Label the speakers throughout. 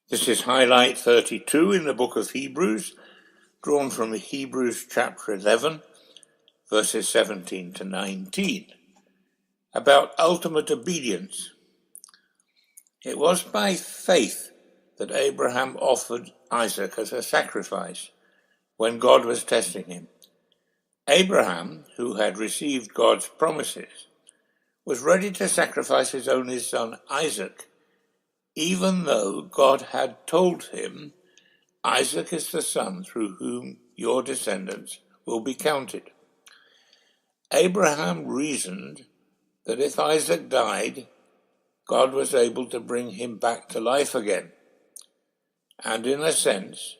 Speaker 1: This is highlight 32 in the book of Hebrews, drawn from Hebrews chapter 11, verses 17 to 19, about ultimate obedience. It was by faith that Abraham offered Isaac as a sacrifice when God was testing him. Abraham, who had received God's promises, was ready to sacrifice his only son Isaac, even though God had told him, "Isaac is the son through whom your descendants will be counted." Abraham reasoned that if Isaac died, God was able to bring him back to life again. And in a sense,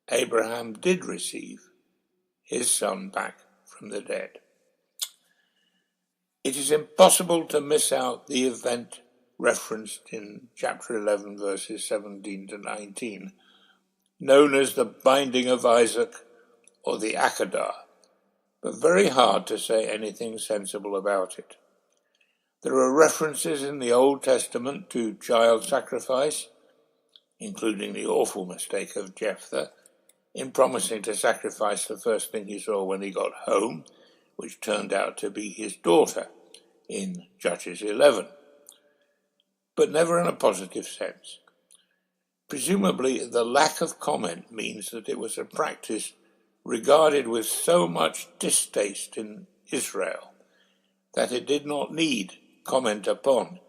Speaker 1: Abraham did receive his son back from the dead. It is impossible to miss out the event referenced in chapter 11, verses 17 to 19, known as the binding of Isaac or the agony, but very hard to say anything sensible about it. There are references in the Old Testament to child sacrifice, including the awful mistake of Jephthah in promising to sacrifice the first thing he saw when he got home, which turned out to be his daughter in Judges 11. But never in a positive sense. Presumably, the lack of comment means that it was a practice regarded with so much distaste in Israel that it did not need comment upon.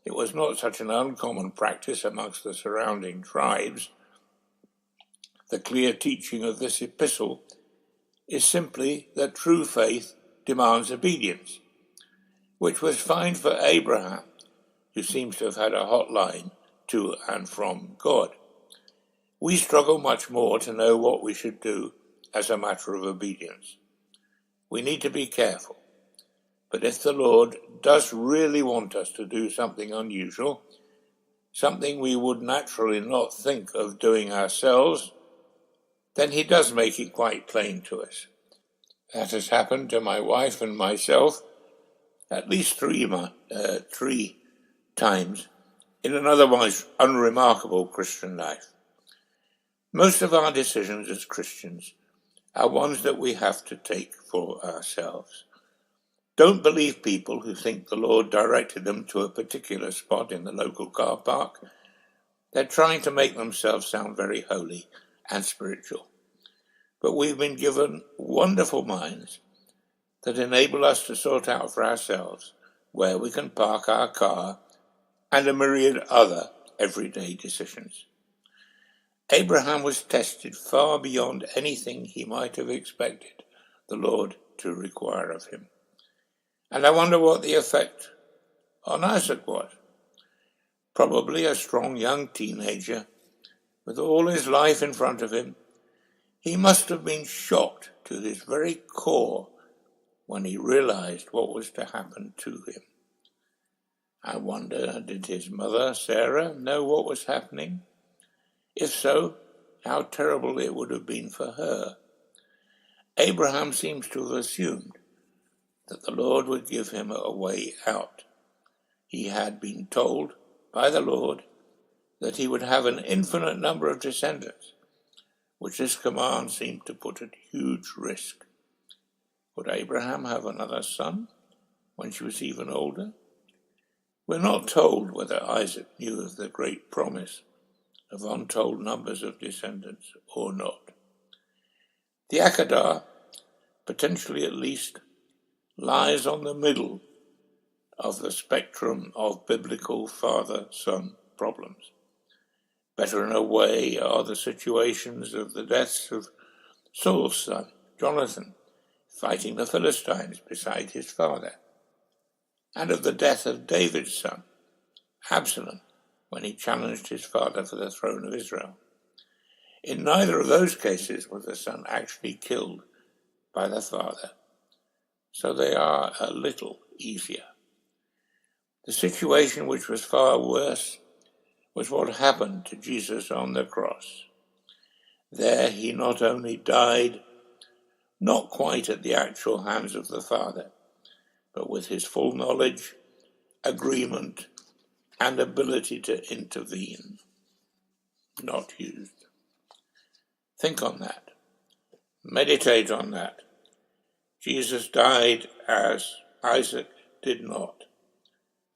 Speaker 1: It was not such an uncommon practice amongst the surrounding tribes. The clear teaching of this epistle is simply that true faith demands obedience, which was fine for Abraham, who seems to have had a hotline to and from God. We struggle much more to know what we should do as a matter of obedience. We need to be careful. But if the Lord does really want us to do something unusual, something we would naturally not think of doing ourselves, then he does make it quite plain to us. That has happened to my wife and myself at least three times in an otherwise unremarkable Christian life. Most of our decisions as Christians are ones that we have to take for ourselves. Don't believe people who think the Lord directed them to a particular spot in the local car park. They're trying to make themselves sound very holy and spiritual. But we've been given wonderful minds that enable us to sort out for ourselves where we can park our car and a myriad other everyday decisions. Abraham was tested far beyond anything he might have expected the Lord to require of him. And I wonder what the effect on Isaac was. Probably a strong young teenager with all his life in front of him. He must have been shocked to his very core when he realized what was to happen to him. I wonder, did his mother, Sarah, know what was happening? If so, how terrible it would have been for her. Abraham seems to have assumed that the Lord would give him a way out. He had been told by the Lord that he would have an infinite number of descendants, which this command seemed to put at huge risk. Would Abraham have another son when she was even older? We're not told whether Isaac knew of the great promise of untold numbers of descendants or not. The agony, potentially at least, lies on the middle of the spectrum of biblical father-son problems. Better in a way are the situations of the deaths of Saul's son, Jonathan, fighting the Philistines beside his father, and of the death of David's son, Absalom, when he challenged his father for the throne of Israel. In neither of those cases was the son actually killed by the father, so they are a little easier. The situation, which was far worse, was what happened to Jesus on the cross. There he not only died, not quite at the actual hands of the Father, but with his full knowledge, agreement, and ability to intervene. not used. Think on that. Meditate on that. Jesus died as Isaac did not,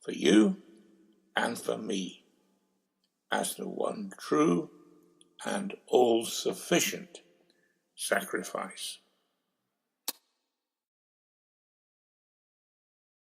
Speaker 1: for you and for me, as the one true and all-sufficient sacrifice.